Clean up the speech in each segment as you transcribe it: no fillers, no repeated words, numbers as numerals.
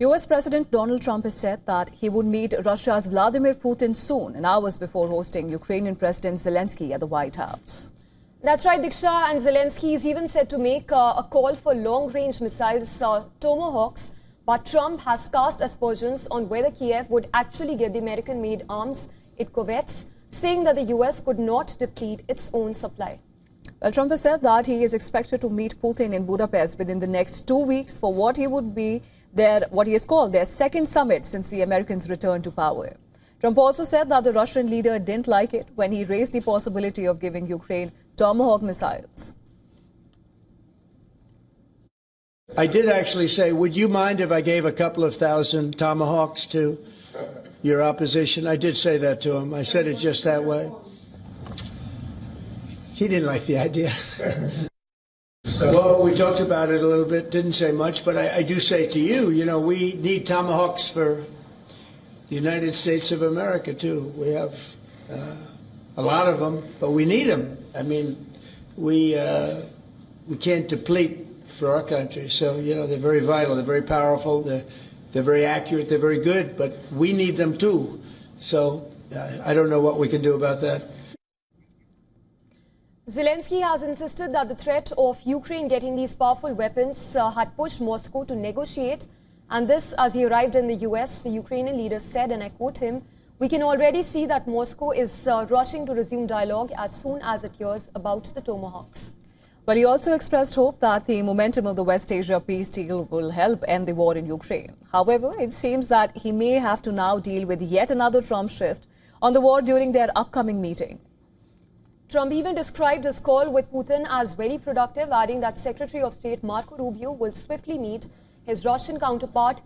US President Donald Trump has said that he would meet Russia's Vladimir Putin soon, and hours before hosting Ukrainian President Zelensky at the White House. That's right, Diksha, and Zelensky is even said to make a call for long-range missiles, Tomahawks, but Trump has cast aspersions on whether Kiev would actually get the American-made arms it covets, saying that the US could not deplete its own supply. Well, Trump has said that he is expected to meet Putin in Budapest within the next 2 weeks for what he has called their second summit since the Americans returned to power. Trump also said that the Russian leader didn't like it when he raised the possibility of giving Ukraine Tomahawk missiles. I did actually say, would you mind if I gave a couple of thousand Tomahawks to your opposition? I did say that to him. I said it just that way. He didn't like the idea. Well, we talked about it a little bit, didn't say much, but I do say to you, we need Tomahawks for the United States of America, too. We have a lot of them, but we need them. I mean, we can't deplete for our country. So, they're very vital, they're very powerful, they're very accurate, they're very good, but we need them, too. So I don't know what we can do about that. Zelensky has insisted that the threat of Ukraine getting these powerful weapons had pushed Moscow to negotiate. And this, as he arrived in the US, the Ukrainian leader said, and I quote him, "We can already see that Moscow is rushing to resume dialogue as soon as it hears about the Tomahawks." Well, he also expressed hope that the momentum of the West Asia peace deal will help end the war in Ukraine. However, it seems that he may have to now deal with yet another Trump shift on the war during their upcoming meeting. Trump even described his call with Putin as very productive, adding that Secretary of State Marco Rubio will swiftly meet his Russian counterpart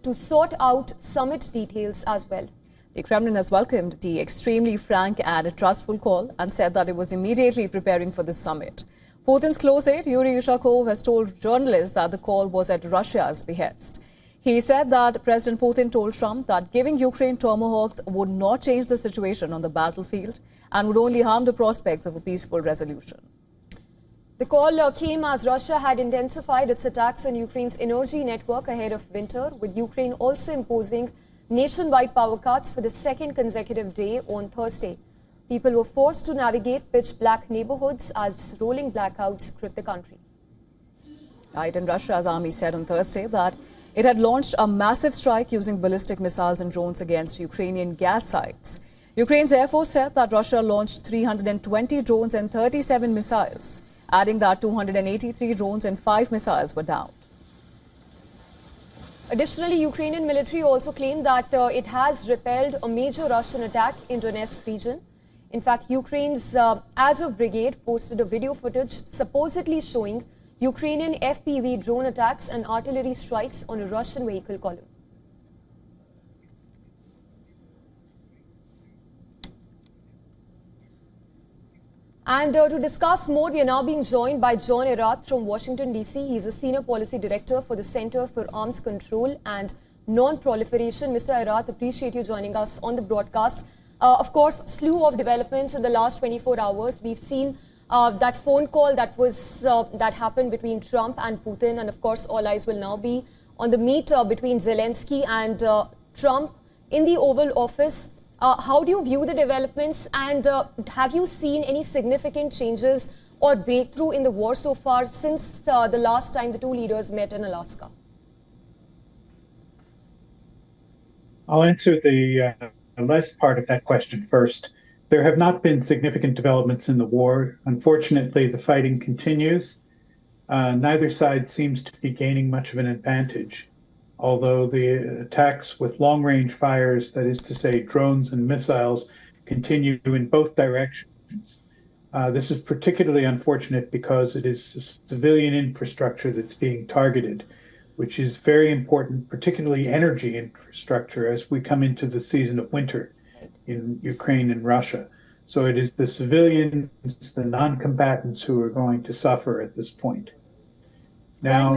to sort out summit details as well. The Kremlin has welcomed the extremely frank and trustful call and said that it was immediately preparing for this summit. Putin's close aide, Yuri Ushakov, has told journalists that the call was at Russia's behest. He said that President Putin told Trump that giving Ukraine Tomahawks would not change the situation on the battlefield and would only harm the prospects of a peaceful resolution. The call came as Russia had intensified its attacks on Ukraine's energy network ahead of winter, with Ukraine also imposing nationwide power cuts for the second consecutive day on Thursday. People were forced to navigate pitch-black neighborhoods as rolling blackouts gripped the country. Right, and Russia's army said on Thursday that it had launched a massive strike using ballistic missiles and drones against Ukrainian gas sites. Ukraine's Air Force said that Russia launched 320 drones and 37 missiles, adding that 283 drones and 5 missiles were downed. Additionally, Ukrainian military also claimed that it has repelled a major Russian attack in Donetsk region. In fact, Ukraine's Azov Brigade posted a video footage supposedly showing Ukrainian FPV drone attacks and artillery strikes on a Russian vehicle column. And to discuss more, we are now being joined by John Erath from Washington, D.C. He's a Senior Policy Director for the Center for Arms Control and Non-Proliferation. Mr. Erath, appreciate you joining us on the broadcast. Of course, slew of developments in the last 24 hours. We've seen that phone call that happened between Trump and Putin, and of course, all eyes will now be on the meet between Zelensky and Trump in the Oval Office. How do you view the developments, and have you seen any significant changes or breakthrough in the war so far since the last time the two leaders met in Alaska? I'll answer the last part of that question first. There have not been significant developments in the war. Unfortunately, the fighting continues. Neither side seems to be gaining much of an advantage, although the attacks with long-range fires, that is to say drones and missiles, continue in both directions. This is particularly unfortunate because it is civilian infrastructure that's being targeted, which is very important, particularly energy infrastructure, as we come into the season of winter in Ukraine and Russia. So it is the civilians, the non-combatants, who are going to suffer at this point. Now,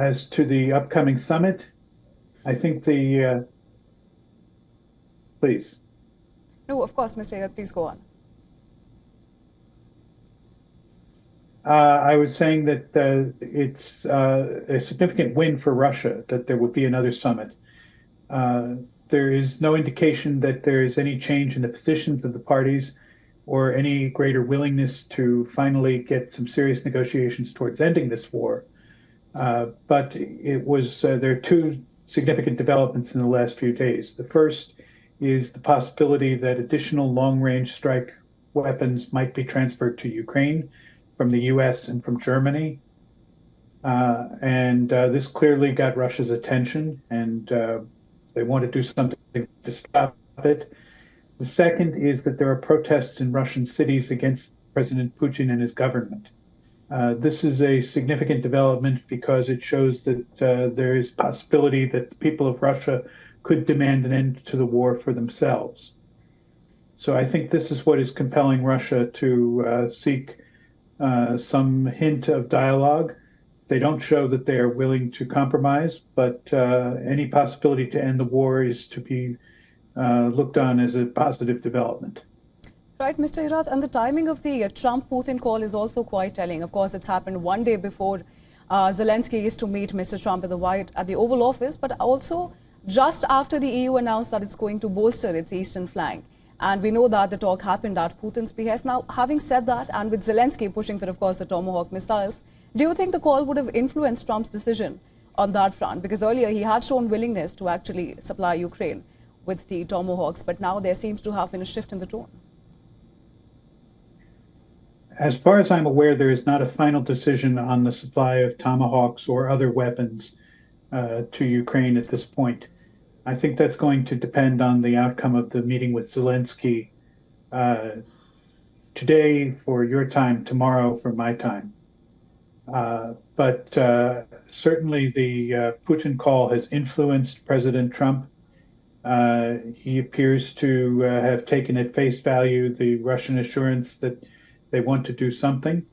as to the upcoming summit, I think please. No, of course, Mr. Erath, please go on. I was saying that it's a significant win for Russia that there will be another summit. There is no indication that there is any change in the positions of the parties or any greater willingness to finally get some serious negotiations towards ending this war. But there are two significant developments in the last few days. The first is the possibility that additional long-range strike weapons might be transferred to Ukraine from the US and from Germany. This clearly got Russia's attention, and they want to do something to stop it. The second is that there are protests in Russian cities against President Putin and his government. This is a significant development because it shows that there is possibility that the people of Russia could demand an end to the war for themselves. So I think this is what is compelling Russia to seek some hint of dialogue. They don't show that they are willing to compromise, but any possibility to end the war is to be looked on as a positive development. Right, Mr. Irath, and the timing of the Trump-Putin call is also quite telling. Of course, it's happened one day before Zelensky is to meet Mr. Trump at the Oval Office, but also just after the EU announced that it's going to bolster its eastern flank. And we know that the talk happened at Putin's behest. Now, having said that, and with Zelensky pushing for, of course, the Tomahawk missiles, do you think the call would have influenced Trump's decision on that front? Because earlier he had shown willingness to actually supply Ukraine with the Tomahawks, but now there seems to have been a shift in the tone. As far as I'm aware, there is not a final decision on the supply of Tomahawks or other weapons to Ukraine at this point. I think that's going to depend on the outcome of the meeting with Zelensky today for your time, tomorrow for my time. But certainly the Putin call has influenced President Trump. He appears to have taken at face value the Russian assurance that they want to do something.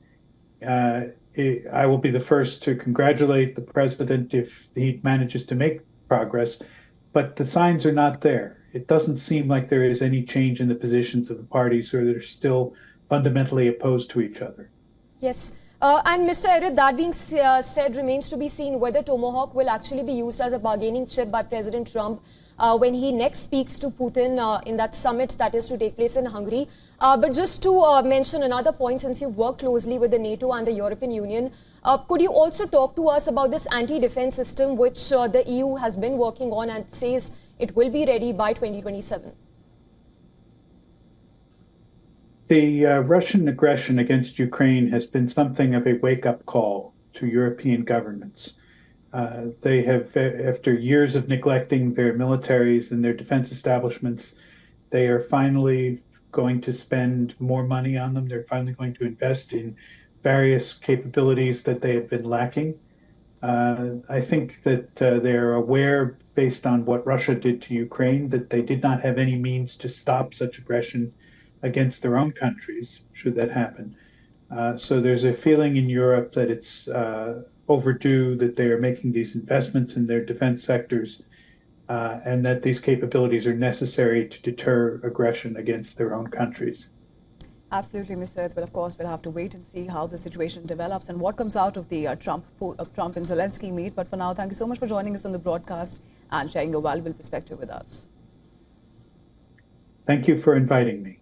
I will be the first to congratulate the president if he manages to make progress, but the signs are not there. It doesn't seem like there is any change in the positions of the parties, or they're still fundamentally opposed to each other. Yes. And Mr. Irath, that being said, remains to be seen whether Tomahawk will actually be used as a bargaining chip by President Trump when he next speaks to Putin in that summit that is to take place in Hungary. But just to mention another point, since you work closely with the NATO and the European Union, could you also talk to us about this anti-defense system which the EU has been working on and says it will be ready by 2027? The Russian aggression against Ukraine has been something of a wake-up call to European governments. They have, after years of neglecting their militaries and their defense establishments, they are finally going to spend more money on them. They're finally going to invest in various capabilities that they have been lacking. I think that they're aware, based on what Russia did to Ukraine, that they did not have any means to stop such aggression against their own countries, should that happen. So there's a feeling in Europe that it's overdue, that they are making these investments in their defense sectors, and that these capabilities are necessary to deter aggression against their own countries. Absolutely, Mr. Irath. Well, of course, we'll have to wait and see how the situation develops and what comes out of the Trump and Zelensky meet. But for now, thank you so much for joining us on the broadcast and sharing your valuable perspective with us. Thank you for inviting me.